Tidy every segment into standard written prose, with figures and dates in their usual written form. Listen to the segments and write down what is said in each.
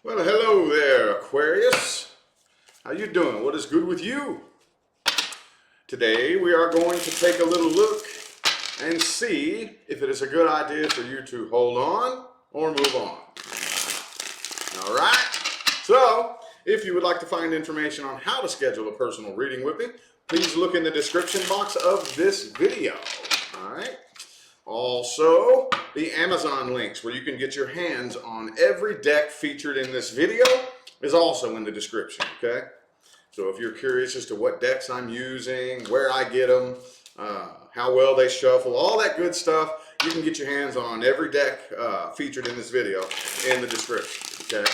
Well, hello there, Aquarius. How you doing? What is good with you? Today we are going to take a little look and see if it is a good idea for you to hold on or move on. All right. So, if you would like to find information on how to schedule a personal reading with me, please look in the description box of this video. All right. Also, the Amazon links where you can get your hands on every deck featured in this video is also in the description, okay? So if you're curious as to what decks I'm using, where I get them, how well they shuffle, all that good stuff, you can get your hands on every deck featured in this video in the description, okay?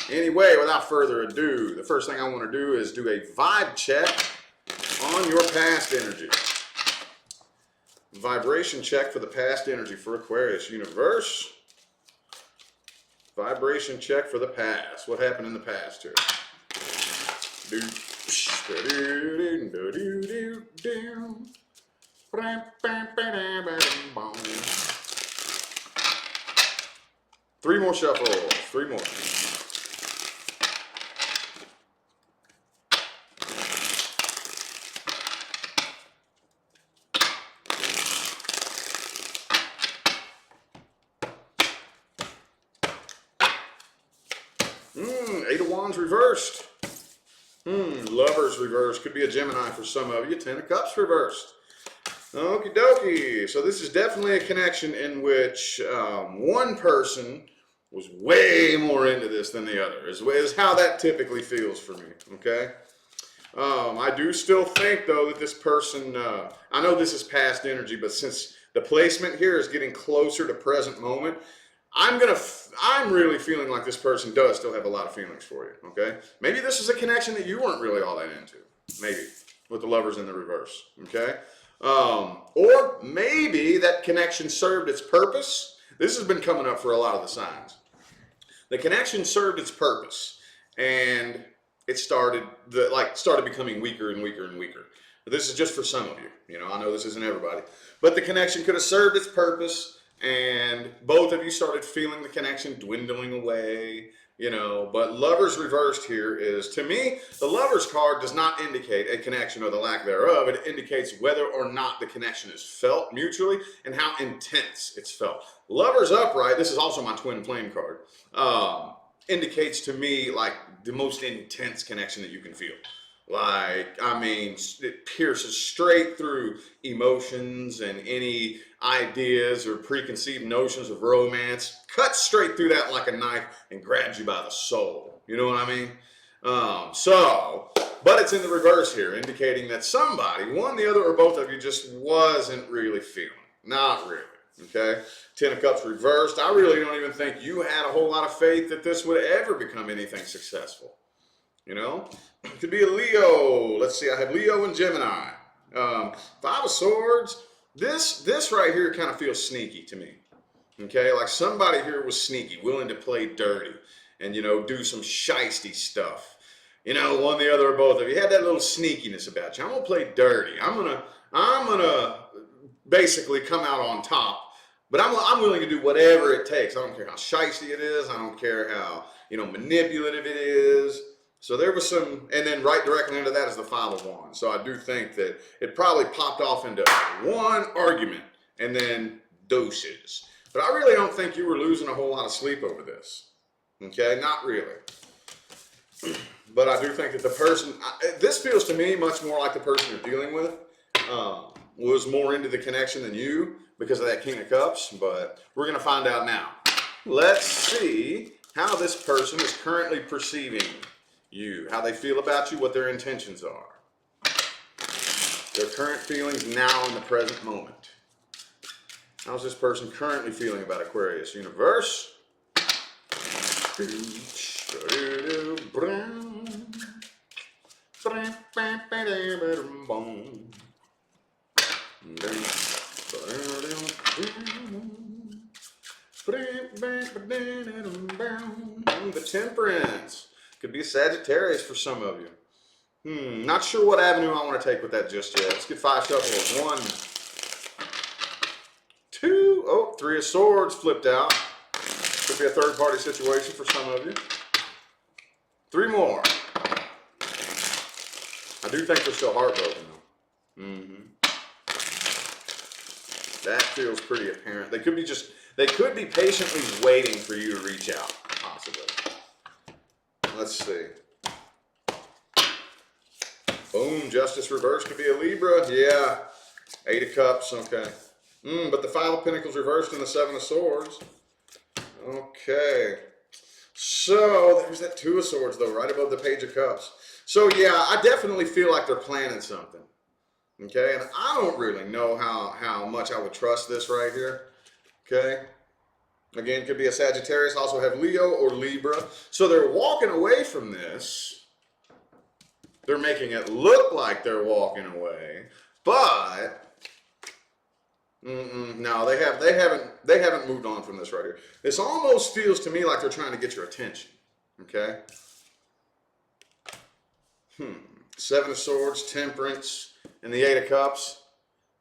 Anyway, without further ado, the first thing I want to do is do a vibe check on your past energy. Vibration check for the past energy for Aquarius universe. Vibration check for the past. What happened in the past here? Three more shuffles. Three more. Eight of Wands reversed. Lovers reversed. Could be a Gemini for some of you. Ten of Cups reversed. Okie dokie. So this is definitely a connection in which one person was way more into this than the other. Is how that typically feels for me. Okay. I do still think though that this person, I know this is past energy, but since the placement here is getting closer to present moment, I'm really feeling like this person does still have a lot of feelings for you, okay? Maybe this is a connection that you weren't really all that into, maybe, with the Lovers in the reverse, okay? Or maybe that connection served its purpose. This has been coming up for a lot of the signs. The connection served its purpose, and it started becoming weaker and weaker and weaker. This is just for some of you, I know this isn't everybody, but the connection could have served its purpose, and both of you started feeling the connection dwindling away, but Lovers reversed here is, to me, the Lovers card does not indicate a connection or the lack thereof. It indicates whether or not the connection is felt mutually and how intense it's felt. Lovers upright, this is also my twin flame card, indicates to me like the most intense connection that you can feel. It pierces straight through emotions and any ideas or preconceived notions of romance, cuts straight through that like a knife and grabs you by the soul. You know what I mean? But it's in the reverse here, indicating that somebody, one, the other, or both of you just wasn't really feeling. Not really. Okay? Ten of Cups reversed. I really don't even think you had a whole lot of faith that this would ever become anything successful. It could be a Leo. Let's see, I have Leo and Gemini. Five of Swords. This right here kind of feels sneaky to me. Okay, like somebody here was sneaky, willing to play dirty and, do some shisty stuff. One, the other, or both of you had that little sneakiness about you. I'm gonna play dirty. I'm gonna basically come out on top. But I'm willing to do whatever it takes. I don't care how shisty it is. I don't care how, manipulative it is. So there was some, and then right directly under that is the Five of Wands. So I do think that it probably popped off into one argument and then doses. But I really don't think you were losing a whole lot of sleep over this. Okay, not really. But I do think that the person, this feels to me much more like the person you're dealing with was more into the connection than you because of that King of Cups. But we're going to find out now. Let's see how this person is currently perceiving you, how they feel about you, what their intentions are. Their current feelings now in the present moment. How's this person currently feeling about Aquarius universe? The Temperance. Could be a Sagittarius for some of you. Not sure what avenue I want to take with that just yet. Let's get 5 shuffles. 1, 2, oh, 3 of Swords flipped out. Could be a third party situation for some of you. 3 more. I do think they're still heartbroken though. That feels pretty apparent. They could be patiently waiting for you to reach out, possibly. Let's see. Boom, Justice reversed could be a Libra. Yeah. 8 of Cups, okay. But the 5 of Pentacles reversed and the 7 of Swords. Okay. So, there's that 2 of Swords, though, right above the Page of Cups. So, yeah, I definitely feel like they're planning something. Okay? And I don't really know how much I would trust this right here. Okay? Again, could be a Sagittarius. Also have Leo or Libra. So, they're walking away from this. They're making it look like they're walking away. But... no, they haven't moved on from this right here. This almost feels to me like they're trying to get your attention. Okay? 7 of Swords, Temperance, and the 8 of Cups.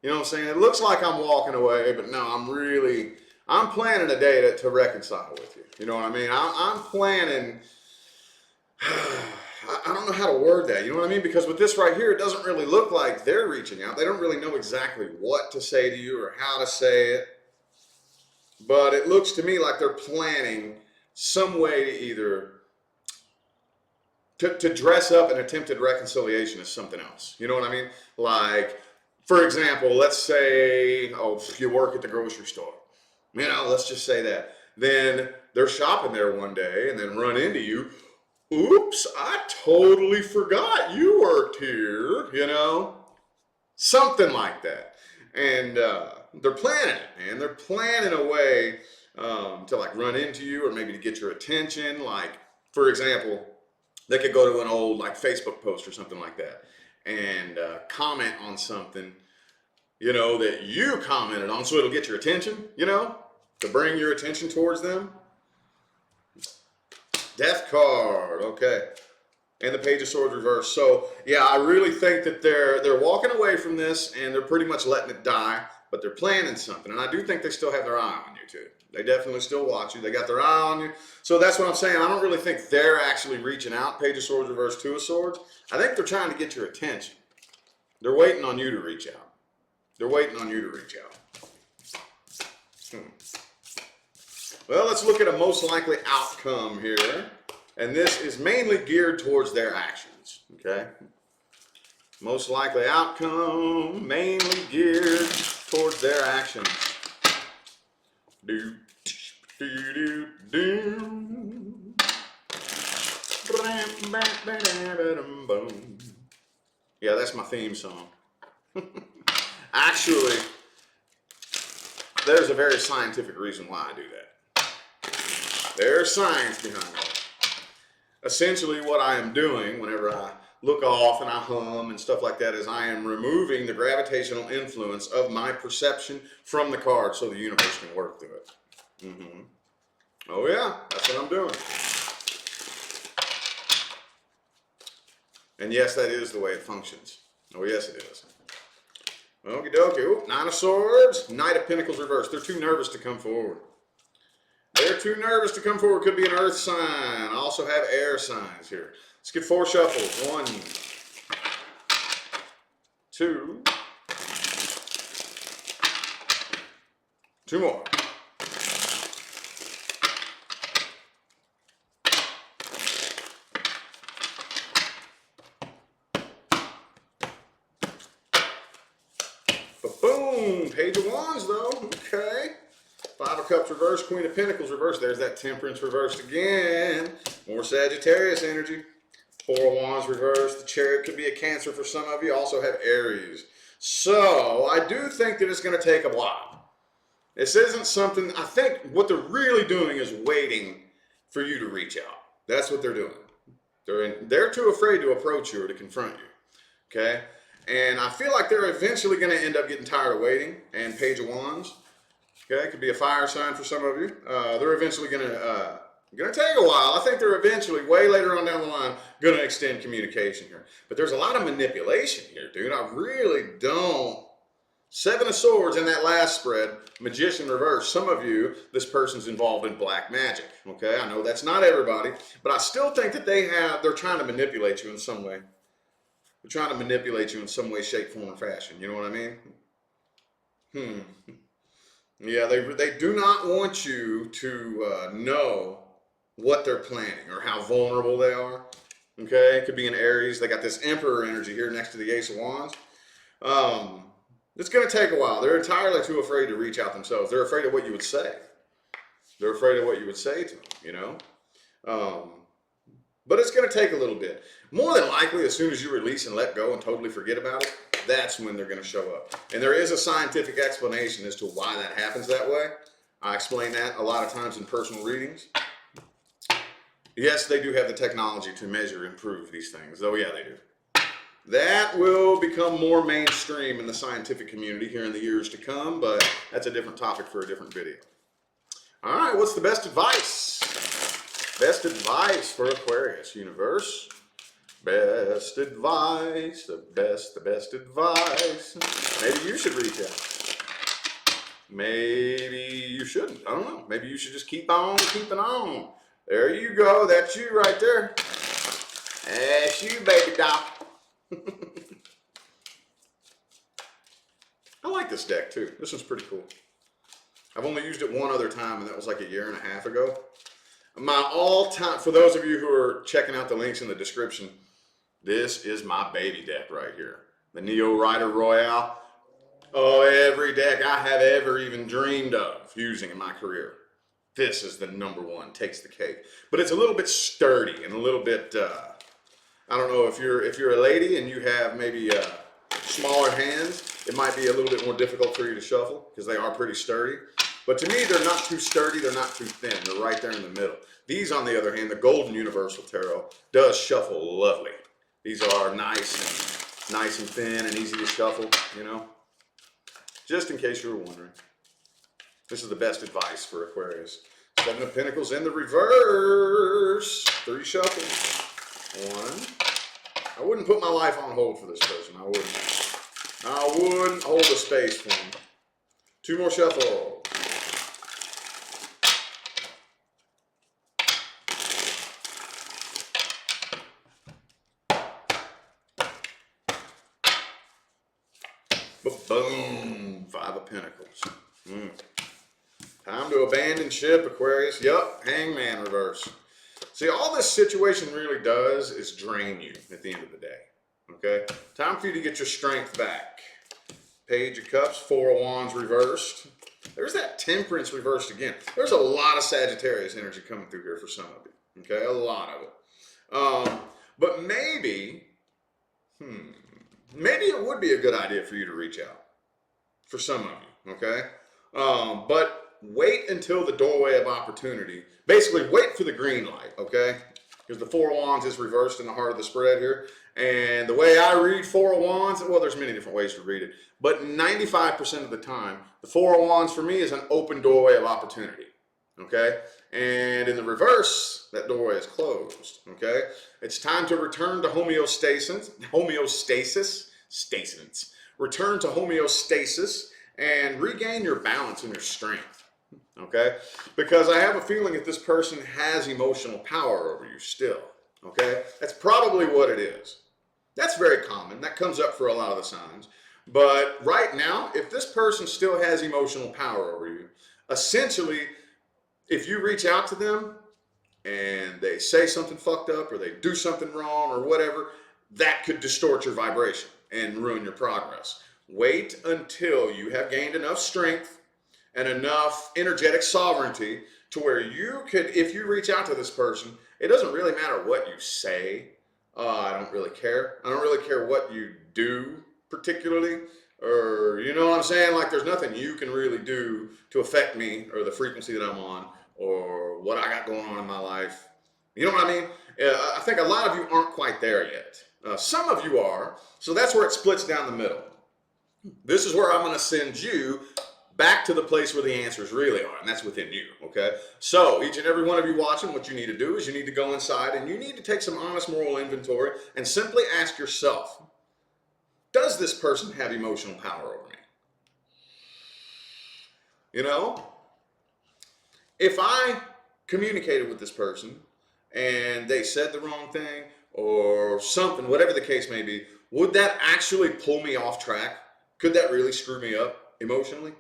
You know what I'm saying? It looks like I'm walking away, but no, I'm planning a day to reconcile with you. You know what I mean? I'm planning... I don't know how to word that, you know what I mean? Because with this right here, it doesn't really look like they're reaching out. They don't really know exactly what to say to you or how to say it. But it looks to me like they're planning some way to either to dress up an attempted reconciliation as something else. You know what I mean? Like, for example, let's say, you work at the grocery store. You know, let's just say that. Then they're shopping there one day and then run into you. Oops, I totally forgot you worked here, you know? Something like that. And they're planning it, man. They're planning a way to like run into you or maybe to get your attention. Like, for example, they could go to an old like Facebook post or something like that and comment on something, you know, that you commented on so it'll get your attention, you know, to bring your attention towards them. Death card, okay. And the Page of Swords reversed. So, yeah, I really think that they're walking away from this and they're pretty much letting it die, but they're planning something. And I do think they still have their eye on you, too. They definitely still watch you. They got their eye on you. So that's what I'm saying. I don't really think they're actually reaching out. Page of Swords reversed, 2 of Swords. I think they're trying to get your attention. They're waiting on you to reach out. They're waiting on you to reach out. Well, let's look at a most likely outcome here. And this is mainly geared towards their actions, okay? Most likely outcome, mainly geared towards their actions. Do, do, do, do. Yeah, that's my theme song. Actually, there's a very scientific reason why I do that. There's science behind it. Essentially, what I am doing whenever I look off and I hum and stuff like that is I am removing the gravitational influence of my perception from the card so the universe can work through it. Oh yeah, that's what I'm doing. And yes, that is the way it functions. Oh yes, it is. Okie dokie. Ooh, 9 of Swords, Knight of Pentacles reversed. They're too nervous to come forward. They're too nervous to come forward. Could be an earth sign. I also have air signs here. Let's get 4 shuffles. 1, 2, 2 more. Boom! Page of Wands, though. Okay. 5 of Cups reversed, Queen of Pentacles reversed. There's that Temperance reversed again. More Sagittarius energy. 4 of Wands reversed. The Chariot could be a Cancer for some of you. Also have Aries. So, I do think that it's going to take a while. This isn't something, I think what they're really doing is waiting for you to reach out. That's what they're doing. They're too afraid to approach you or to confront you. Okay? And I feel like they're eventually going to end up getting tired of waiting. And Page of Wands. Okay, could be a fire sign for some of you. They're eventually going to take a while. I think they're eventually, way later on down the line, going to extend communication here. But there's a lot of manipulation here, dude. I really don't Seven of Swords in that last spread, Magician reverse. Some of you, this person's involved in black magic. Okay, I know that's not everybody, but I still think that they're trying to manipulate you in some way. They're trying to manipulate you in some way, shape, form, or fashion. You know what I mean? Yeah, they do not want you to know what they're planning or how vulnerable they are. Okay, it could be an Aries. They got this Emperor energy here next to the Ace of Wands. It's going to take a while. They're entirely too afraid to reach out themselves. They're afraid of what you would say. They're afraid of what you would say to them, you know. But it's going to take a little bit. More than likely, as soon as you release and let go and totally forget about it, that's when they're going to show up. And there is a scientific explanation as to why that happens that way. I explain that a lot of times in personal readings. Yes, they do have the technology to measure and prove these things. Oh, yeah, they do. That will become more mainstream in the scientific community here in the years to come, but that's a different topic for a different video. All right, what's the best advice? Best advice for Aquarius, universe. Best advice, the best advice. Maybe you should reach out. Maybe you shouldn't. I don't know. Maybe you should just keep on keeping on. There you go. That's you right there. That's you, baby doll. I like this deck too. This one's pretty cool. I've only used it one other time, and that was like a year and a half ago. My all-time, for those of you who are checking out the links in the description, this is my baby deck right here. The Neo Rider Royale. Oh, every deck I have ever even dreamed of using in my career. This is the #1, takes the cake. But it's a little bit sturdy and a little bit, I don't know, if you're a lady and you have maybe smaller hands, it might be a little bit more difficult for you to shuffle because they are pretty sturdy. But to me, they're not too sturdy, they're not too thin. They're right there in the middle. These, on the other hand, the Golden Universal Tarot, does shuffle lovely. These are nice and thin and easy to shuffle, you know. Just in case you were wondering. This is the best advice for Aquarius. 7 of Pentacles in the reverse. 3 shuffles. 1. I wouldn't put my life on hold for this person. I wouldn't hold a space for him. 2 more shuffles. Boom. 5 of Pentacles. Time to abandon ship, Aquarius. Yup, Hangman reverse. See, all this situation really does is drain you at the end of the day. Okay? Time for you to get your strength back. Page of Cups, 4 of Wands reversed. There's that Temperance reversed again. There's a lot of Sagittarius energy coming through here for some of you. Okay? A lot of it. But maybe it would be a good idea for you to reach out. For some of you. Okay? But wait until the doorway of opportunity. Basically, wait for the green light, okay? Because the 4 of Wands is reversed in the heart of the spread here. And the way I read 4 of Wands, well, there's many different ways to read it. But 95% of the time, the 4 of Wands for me is an open doorway of opportunity, okay? And in the reverse, that doorway is closed, okay? It's time to return to homeostasis. Return to homeostasis and regain your balance and your strength. Okay, because I have a feeling that this person has emotional power over you still. Okay, that's probably what it is. That's very common. That comes up for a lot of the signs. But right now, if this person still has emotional power over you, essentially, if you reach out to them and they say something fucked up or they do something wrong or whatever, that could distort your vibration and ruin your progress. Wait until you have gained enough strength and enough energetic sovereignty to where you could, if you reach out to this person, it doesn't really matter what you say. I don't really care. I don't really care what you do particularly, or you know what I'm saying? Like there's nothing you can really do to affect me or the frequency that I'm on or what I got going on in my life. You know what I mean? I think a lot of you aren't quite there yet. Some of you are, so that's where it splits down the middle. This is where I'm going to send you back to the place where the answers really are, and that's within you, okay? So each and every one of you watching, what you need to do is you need to go inside and you need to take some honest moral inventory and simply ask yourself, does this person have emotional power over me? You know, if I communicated with this person and they said the wrong thing or something, whatever the case may be, would that actually pull me off track? Could that really screw me up emotionally?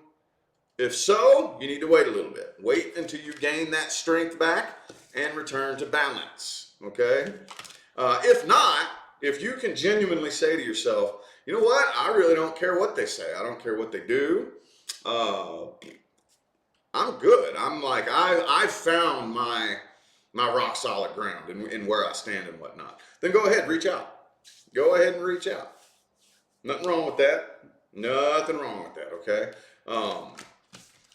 If so, you need to wait a little bit. Wait until you gain that strength back and return to balance, okay? If not, if you can genuinely say to yourself, you know what, I really don't care what they say. I don't care what they do. I'm good. I'm like, I found my rock solid ground in where I stand and whatnot. Then go ahead, reach out. Go ahead and reach out. Nothing wrong with that. Nothing wrong with that, okay?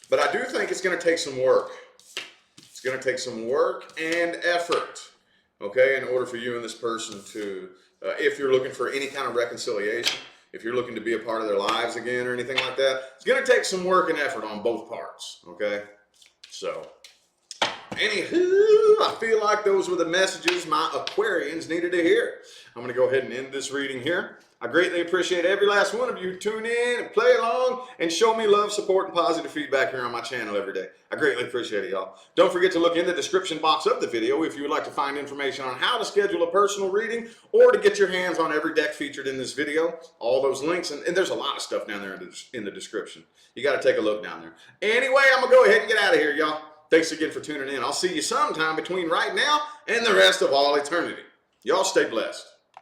But I do think it's going to take some work. It's going to take some work and effort, okay, in order for you and this person to, if you're looking for any kind of reconciliation, if you're looking to be a part of their lives again or anything like that, it's going to take some work and effort on both parts, okay? So, anywho, I feel like those were the messages my Aquarians needed to hear. I'm going to go ahead and end this reading here. I greatly appreciate every last one of you who tune in and play along and show me love, support, and positive feedback here on my channel every day. I greatly appreciate it, y'all. Don't forget to look in the description box of the video if you would like to find information on how to schedule a personal reading or to get your hands on every deck featured in this video. All those links, and there's a lot of stuff down there in the description. You got to take a look down there. Anyway, I'm going to go ahead and get out of here, y'all. Thanks again for tuning in. I'll see you sometime between right now and the rest of all eternity. Y'all stay blessed.